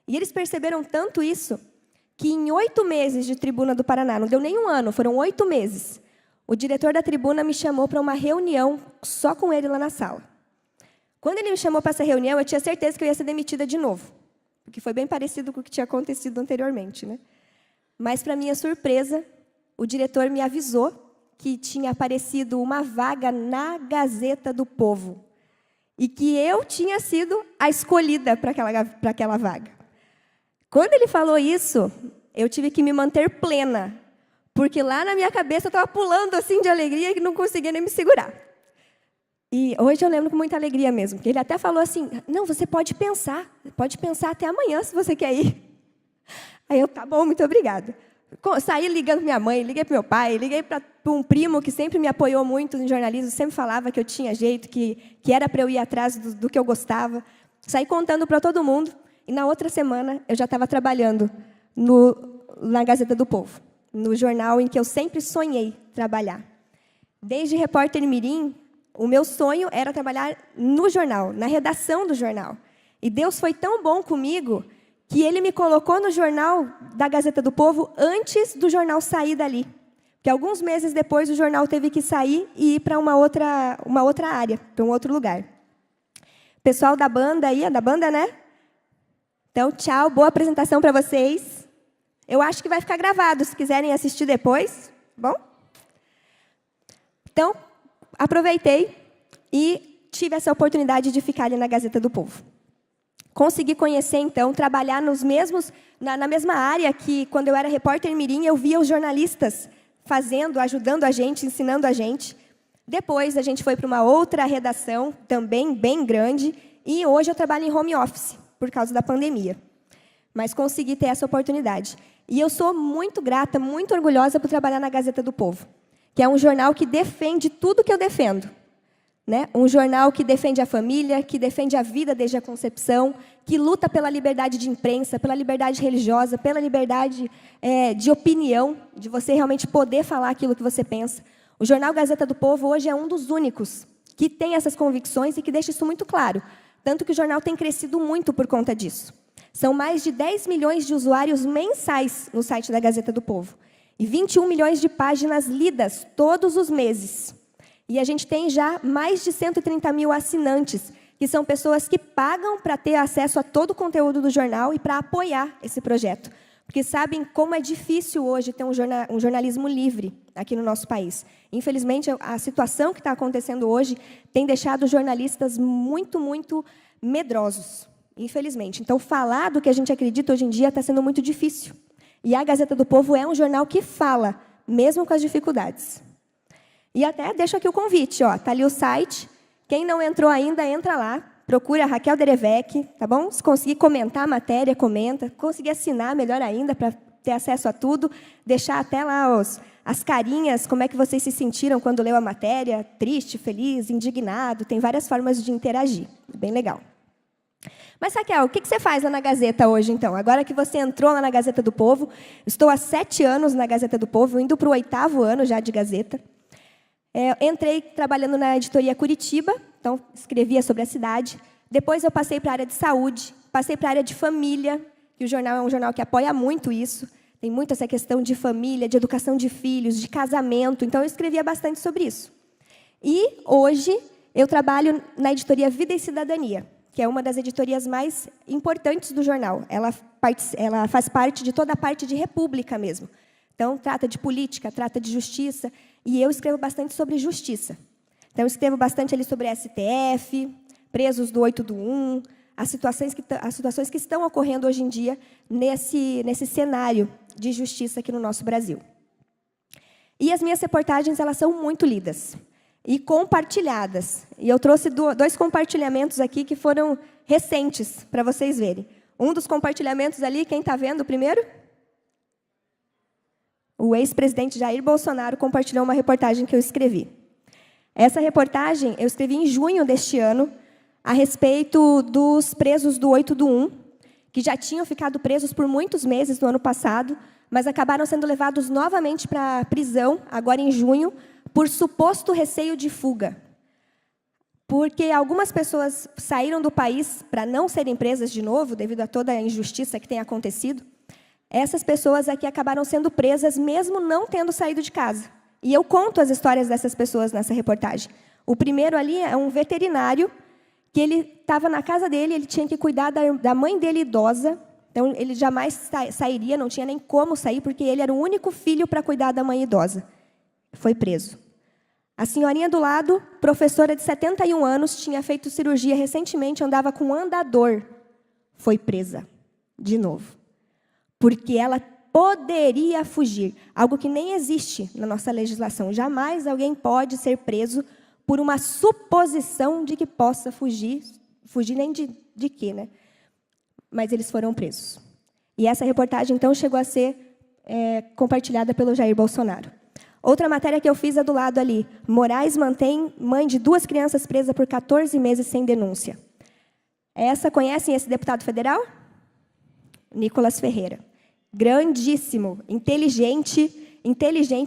E eles perceberam tanto isso, que em 8 meses de Tribuna do Paraná, não deu nem 1 ano, foram 8 meses, o diretor da Tribuna me chamou para uma reunião só com ele lá na sala. Quando ele me chamou para essa reunião, eu tinha certeza que eu ia ser demitida de novo, porque foi bem parecido com o que tinha acontecido anteriormente, né? Mas, para minha surpresa, o diretor me avisou que tinha aparecido uma vaga na Gazeta do Povo e que eu tinha sido a escolhida para aquela vaga. Quando ele falou isso, eu tive que me manter plena, porque lá na minha cabeça eu estava pulando assim de alegria e não conseguia nem me segurar. E hoje eu lembro com muita alegria mesmo, porque ele até falou assim, não, você pode pensar até amanhã se você quer ir. Aí eu, tá bom, muito obrigada. Saí ligando para minha mãe, liguei para meu pai, liguei para um primo que sempre me apoiou muito no jornalismo, sempre falava que eu tinha jeito, que era para eu ir atrás do que eu gostava. Saí contando para todo mundo, e na outra semana eu já estava trabalhando na Gazeta do Povo, no jornal em que eu sempre sonhei trabalhar. Desde repórter mirim, o meu sonho era trabalhar no jornal, na redação do jornal. E Deus foi tão bom comigo que Ele me colocou no jornal da Gazeta do Povo antes do jornal sair dali. Porque alguns meses depois o jornal teve que sair e ir para uma outra área, para um outro lugar. Pessoal da banda aí, é da banda, né? Então, tchau, boa apresentação para vocês. Eu acho que vai ficar gravado, se quiserem assistir depois. Bom? Então, aproveitei e tive essa oportunidade de ficar ali na Gazeta do Povo. Consegui conhecer, então, trabalhar na mesma área que, quando eu era repórter mirim, eu via os jornalistas fazendo, ajudando a gente, ensinando a gente. Depois, a gente foi para uma outra redação, também bem grande, e hoje eu trabalho em home office, por causa da pandemia. Mas consegui ter essa oportunidade. E eu sou muito grata, muito orgulhosa por trabalhar na Gazeta do Povo, que é um jornal que defende tudo que eu defendo. Né? Um jornal que defende a família, que defende a vida desde a concepção, que luta pela liberdade de imprensa, pela liberdade religiosa, pela liberdade de opinião, de você realmente poder falar aquilo que você pensa. O jornal Gazeta do Povo hoje é um dos únicos que tem essas convicções e que deixa isso muito claro. Tanto que o jornal tem crescido muito por conta disso. São mais de 10 milhões de usuários mensais no site da Gazeta do Povo. E 21 milhões de páginas lidas todos os meses. E a gente tem já mais de 130 mil assinantes, que são pessoas que pagam para ter acesso a todo o conteúdo do jornal e para apoiar esse projeto. Porque sabem como é difícil hoje ter um jornalismo livre aqui no nosso país. Infelizmente, a situação que está acontecendo hoje tem deixado os jornalistas muito, muito medrosos. Infelizmente. Então, falar do que a gente acredita hoje em dia está sendo muito difícil. E a Gazeta do Povo é um jornal que fala, mesmo com as dificuldades. E até deixo aqui o convite, ó, tá ali o site. Quem não entrou ainda, entra lá. Procura a Raquel Derevec, tá bom? Se conseguir comentar a matéria, comenta. Conseguir assinar, melhor ainda, para ter acesso a tudo. Deixar até lá as carinhas, como é que vocês se sentiram quando leu a matéria. Triste, feliz, indignado. Tem várias formas de interagir. Bem legal. Mas, Raquel, o que você faz lá na Gazeta hoje, então? Agora que você entrou lá na Gazeta do Povo, estou há 7 anos na Gazeta do Povo, indo para o 8º ano já de Gazeta. Entrei trabalhando na editoria Curitiba, então escrevia sobre a cidade. Depois eu passei para a área de saúde, passei para a área de família, que o jornal é um jornal que apoia muito isso. Tem muito essa questão de família, de educação de filhos, de casamento. Então eu escrevia bastante sobre isso. E hoje eu trabalho na editoria Vida e Cidadania, que é uma das editorias mais importantes do jornal. Ela faz parte de toda a parte de república mesmo. Então, trata de política, trata de justiça, e eu escrevo bastante sobre justiça. Então, eu escrevo bastante ali sobre a STF, presos do 8/1, as situações que estão ocorrendo hoje em dia nesse cenário de justiça aqui no nosso Brasil. E as minhas reportagens, elas são muito lidas e compartilhadas. E eu trouxe 2 compartilhamentos aqui que foram recentes, para vocês verem. Um dos compartilhamentos ali, quem está vendo primeiro? O ex-presidente Jair Bolsonaro compartilhou uma reportagem que eu escrevi. Essa reportagem eu escrevi em junho deste ano, a respeito dos presos do 8/1, que já tinham ficado presos por muitos meses no ano passado, mas acabaram sendo levados novamente para a prisão, agora em junho, por suposto receio de fuga. Porque algumas pessoas saíram do país para não serem presas de novo, devido a toda a injustiça que tem acontecido. Essas pessoas aqui acabaram sendo presas mesmo não tendo saído de casa. E eu conto as histórias dessas pessoas nessa reportagem. O primeiro ali é um veterinário que ele estava na casa dele, ele tinha que cuidar da mãe dele idosa, então ele jamais sairia, não tinha nem como sair, porque ele era o único filho para cuidar da mãe idosa. Foi preso. A senhorinha do lado, professora de 71 anos, tinha feito cirurgia recentemente, andava com um andador. Foi presa, de novo. Porque ela poderia fugir, algo que nem existe na nossa legislação. Jamais alguém pode ser preso por uma suposição de que possa fugir nem de quê, né? Mas eles foram presos. E essa reportagem, então, chegou a ser compartilhada pelo Jair Bolsonaro. Outra matéria que eu fiz é do lado ali. Moraes mantém mãe de 2 crianças presa por 14 meses sem denúncia. Conhecem esse deputado federal? Nicolas Ferreira. Grandíssimo, inteligente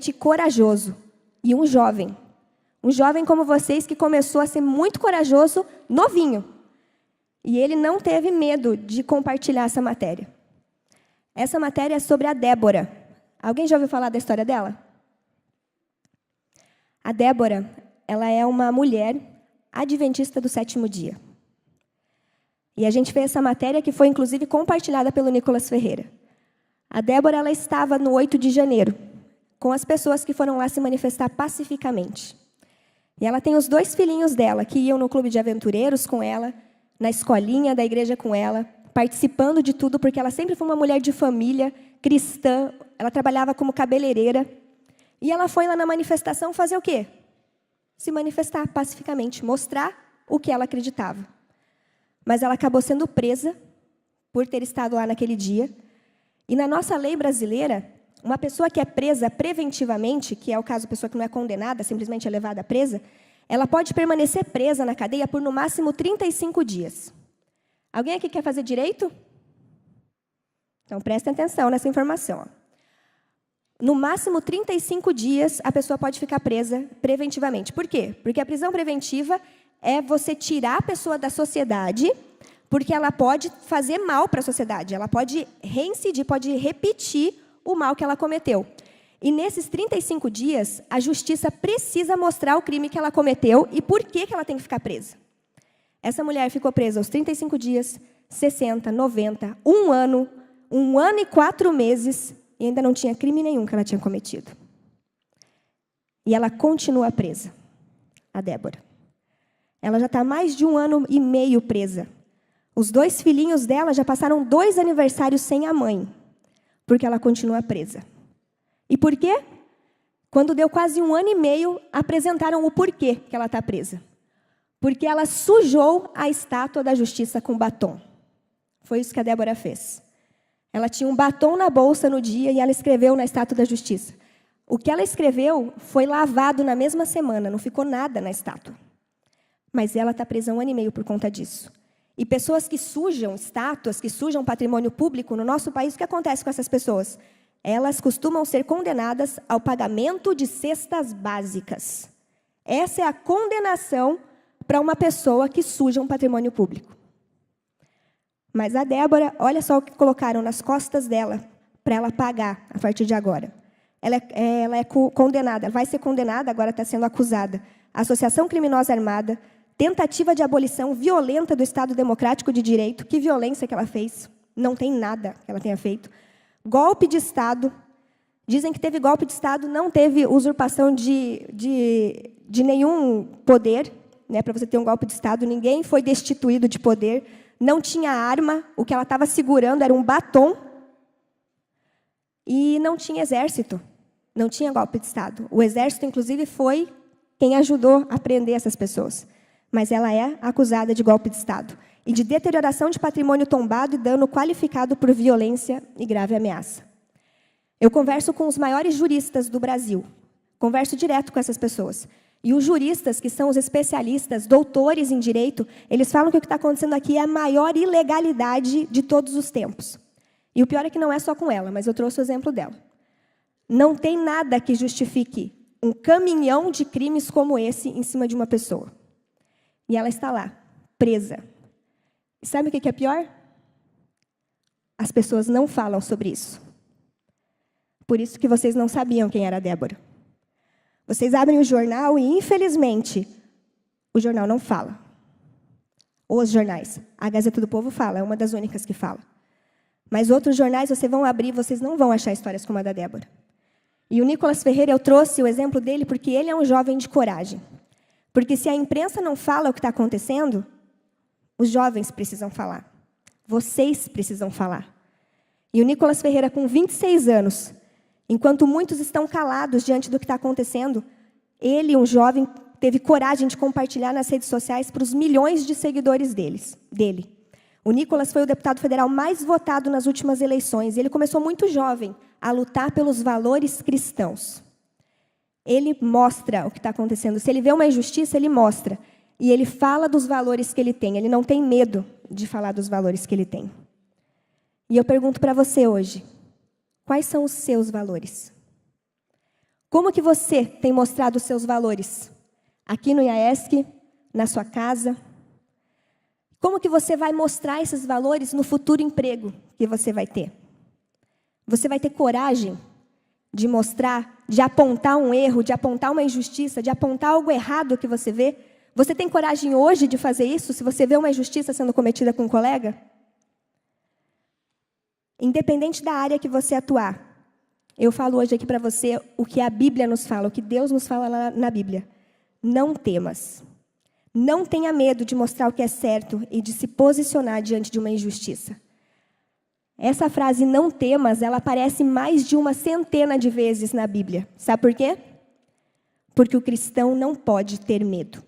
e corajoso. E um jovem como vocês que começou a ser muito corajoso, novinho. E ele não teve medo de compartilhar essa matéria. Essa matéria é sobre a Débora. Alguém já ouviu falar da história dela? A Débora, ela é uma mulher adventista do 7º dia. E a gente fez essa matéria que foi, inclusive, compartilhada pelo Nicolas Ferreira. A Débora, ela estava no 8 de janeiro, com as pessoas que foram lá se manifestar pacificamente. E ela tem os 2 filhinhos dela, que iam no clube de aventureiros com ela, na escolinha da igreja com ela, participando de tudo, porque ela sempre foi uma mulher de família, cristã, ela trabalhava como cabeleireira. E ela foi lá na manifestação fazer o quê? Se manifestar pacificamente, mostrar o que ela acreditava. Mas ela acabou sendo presa por ter estado lá naquele dia. E na nossa lei brasileira, uma pessoa que é presa preventivamente, que é o caso da pessoa que não é condenada, simplesmente é levada presa, ela pode permanecer presa na cadeia por no máximo 35 dias. Alguém aqui quer fazer direito? Então, prestem atenção nessa informação. No máximo 35 dias, a pessoa pode ficar presa preventivamente. Por quê? Porque a prisão preventiva é você tirar a pessoa da sociedade, porque ela pode fazer mal para a sociedade, ela pode reincidir, pode repetir o mal que ela cometeu. E nesses 35 dias, a justiça precisa mostrar o crime que ela cometeu e por que ela tem que ficar presa. Essa mulher ficou presa aos 35 dias, 60, 90, 1 ano, 1 ano e 4 meses, e ainda não tinha crime nenhum que ela tinha cometido. E ela continua presa, a Débora. Ela já está há mais de 1 ano e meio presa. Os 2 filhinhos dela já passaram 2 aniversários sem a mãe, porque ela continua presa. E por quê? Quando deu quase 1 ano e meio, apresentaram o porquê que ela está presa. Porque ela sujou a estátua da justiça com batom. Foi isso que a Débora fez. Ela tinha um batom na bolsa no dia e ela escreveu na estátua da justiça. O que ela escreveu foi lavado na mesma semana, não ficou nada na estátua. Mas ela está presa 1 ano e meio por conta disso. E pessoas que sujam estátuas, que sujam patrimônio público no nosso país, o que acontece com essas pessoas? Elas costumam ser condenadas ao pagamento de cestas básicas. Essa é a condenação para uma pessoa que suja um patrimônio público. Mas a Débora, olha só o que colocaram nas costas dela para ela pagar a partir de agora. Ela é condenada, ela vai ser condenada, agora está sendo acusada. Associação criminosa armada, tentativa de abolição violenta do Estado Democrático de Direito. Que violência que ela fez? Não tem nada que ela tenha feito. Golpe de Estado. Dizem que teve golpe de Estado, não teve usurpação de nenhum poder, né, para você ter um golpe de Estado. Ninguém foi destituído de poder. Não tinha arma, o que ela estava segurando era um batom. E não tinha exército, não tinha golpe de Estado. O exército, inclusive, foi quem ajudou a prender essas pessoas. Mas ela é acusada de golpe de Estado e de deterioração de patrimônio tombado e dano qualificado por violência e grave ameaça. Eu converso com os maiores juristas do Brasil, converso direto com essas pessoas. E os juristas, que são os especialistas, doutores em direito, eles falam que o que está acontecendo aqui é a maior ilegalidade de todos os tempos. E o pior é que não é só com ela, mas eu trouxe o exemplo dela. Não tem nada que justifique um caminhão de crimes como esse em cima de uma pessoa. E ela está lá, presa. E sabe o que é pior? As pessoas não falam sobre isso. Por isso que vocês não sabiam quem era a Débora. Vocês abrem o jornal e, infelizmente, o jornal não fala. Os jornais. A Gazeta do Povo fala, é uma das únicas que fala. Mas outros jornais, vocês vão abrir, vocês não vão achar histórias como a da Débora. E o Nicolas Ferreira, eu trouxe o exemplo dele porque ele é um jovem de coragem. Porque se a imprensa não fala o que está acontecendo, os jovens precisam falar. Vocês precisam falar. E o Nicolas Ferreira, com 26 anos, enquanto muitos estão calados diante do que está acontecendo, ele, um jovem, teve coragem de compartilhar nas redes sociais para os milhões de seguidores dele. O Nicolas foi o deputado federal mais votado nas últimas eleições. Ele começou muito jovem a lutar pelos valores cristãos. Ele mostra o que está acontecendo. Se ele vê uma injustiça, ele mostra. E ele fala dos valores que ele tem. Ele não tem medo de falar dos valores que ele tem. E eu pergunto para você hoje, quais são os seus valores? Como que você tem mostrado os seus valores? Aqui no IAESC, na sua casa? Como que você vai mostrar esses valores no futuro emprego que você vai ter? Você vai ter coragem de mostrar, de apontar um erro, de apontar uma injustiça, de apontar algo errado que você vê? Você tem coragem hoje de fazer isso, se você vê uma injustiça sendo cometida com um colega? Independente da área que você atuar, eu falo hoje aqui para você o que a Bíblia nos fala, o que Deus nos fala lá na Bíblia. Não temas. Não tenha medo de mostrar o que é certo e de se posicionar diante de uma injustiça. Essa frase, não temas, ela aparece mais de uma centena de vezes na Bíblia. Sabe por quê? Porque o cristão não pode ter medo.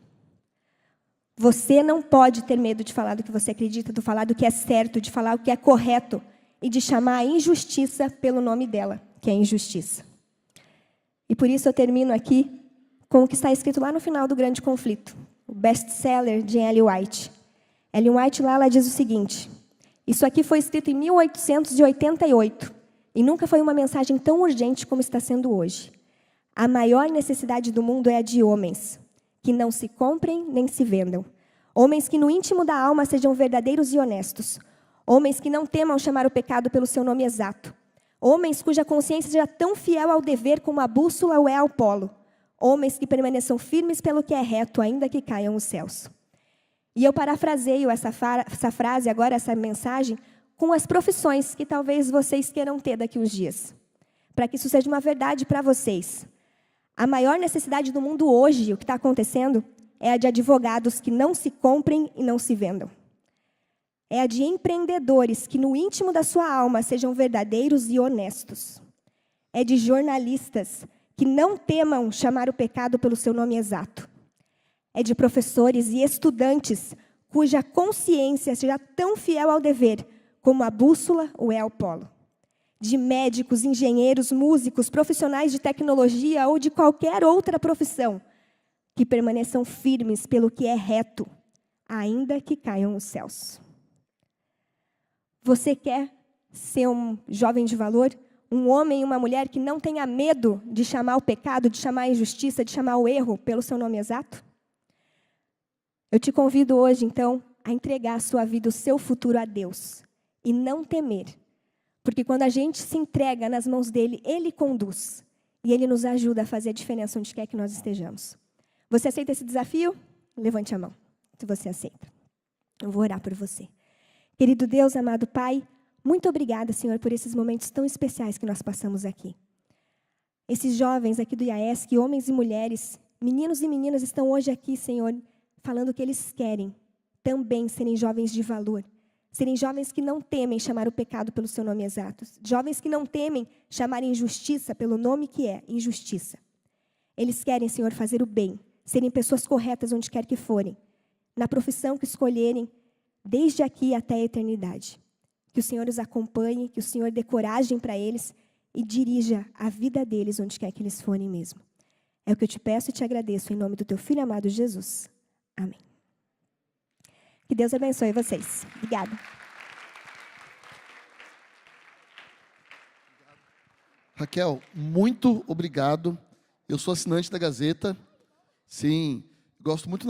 Você não pode ter medo de falar do que você acredita, de falar do que é certo, de falar o que é correto e de chamar a injustiça pelo nome dela, que é injustiça. E por isso eu termino aqui com o que está escrito lá no final do Grande Conflito, o best-seller de Ellen White. Ellen White lá, ela diz o seguinte: isso aqui foi escrito em 1888 e nunca foi uma mensagem tão urgente como está sendo hoje. A maior necessidade do mundo é a de homens que não se comprem nem se vendam. Homens que no íntimo da alma sejam verdadeiros e honestos. Homens que não temam chamar o pecado pelo seu nome exato. Homens cuja consciência seja tão fiel ao dever como a bússola o é ao polo. Homens que permaneçam firmes pelo que é reto, ainda que caiam os céus. E eu parafraseio essa frase agora, essa mensagem, com as profissões que talvez vocês queiram ter daqui uns dias. Para que isso seja uma verdade para vocês. A maior necessidade do mundo hoje, o que está acontecendo, é a de advogados que não se comprem e não se vendam. É a de empreendedores que no íntimo da sua alma sejam verdadeiros e honestos. É de jornalistas que não temam chamar o pecado pelo seu nome exato. É de professores e estudantes cuja consciência seja tão fiel ao dever como a bússola o é ao polo. De médicos, engenheiros, músicos, profissionais de tecnologia ou de qualquer outra profissão, que permaneçam firmes pelo que é reto, ainda que caiam os céus. Você quer ser um jovem de valor? Um homem e uma mulher que não tenha medo de chamar o pecado, de chamar a injustiça, de chamar o erro pelo seu nome exato? Eu te convido hoje, então, a entregar a sua vida, o seu futuro a Deus. E não temer. Porque quando a gente se entrega nas mãos dele, ele conduz. E ele nos ajuda a fazer a diferença onde quer que nós estejamos. Você aceita esse desafio? Levante a mão, se você aceita. Eu vou orar por você. Querido Deus, amado Pai, muito obrigada, Senhor, por esses momentos tão especiais que nós passamos aqui. Esses jovens aqui do IAESC, homens e mulheres, meninos e meninas, estão hoje aqui, Senhor, falando que eles querem também serem jovens de valor. Serem jovens que não temem chamar o pecado pelo seu nome exato. Jovens que não temem chamar injustiça pelo nome que é injustiça. Eles querem, Senhor, fazer o bem. Serem pessoas corretas onde quer que forem. Na profissão que escolherem, desde aqui até a eternidade. Que o Senhor os acompanhe, que o Senhor dê coragem para eles e dirija a vida deles onde quer que eles forem mesmo. É o que eu te peço e te agradeço em nome do teu Filho amado Jesus. Amém. Que Deus abençoe vocês. Obrigada. Raquel, muito obrigado. Eu sou assinante da Gazeta. Sim, gosto muito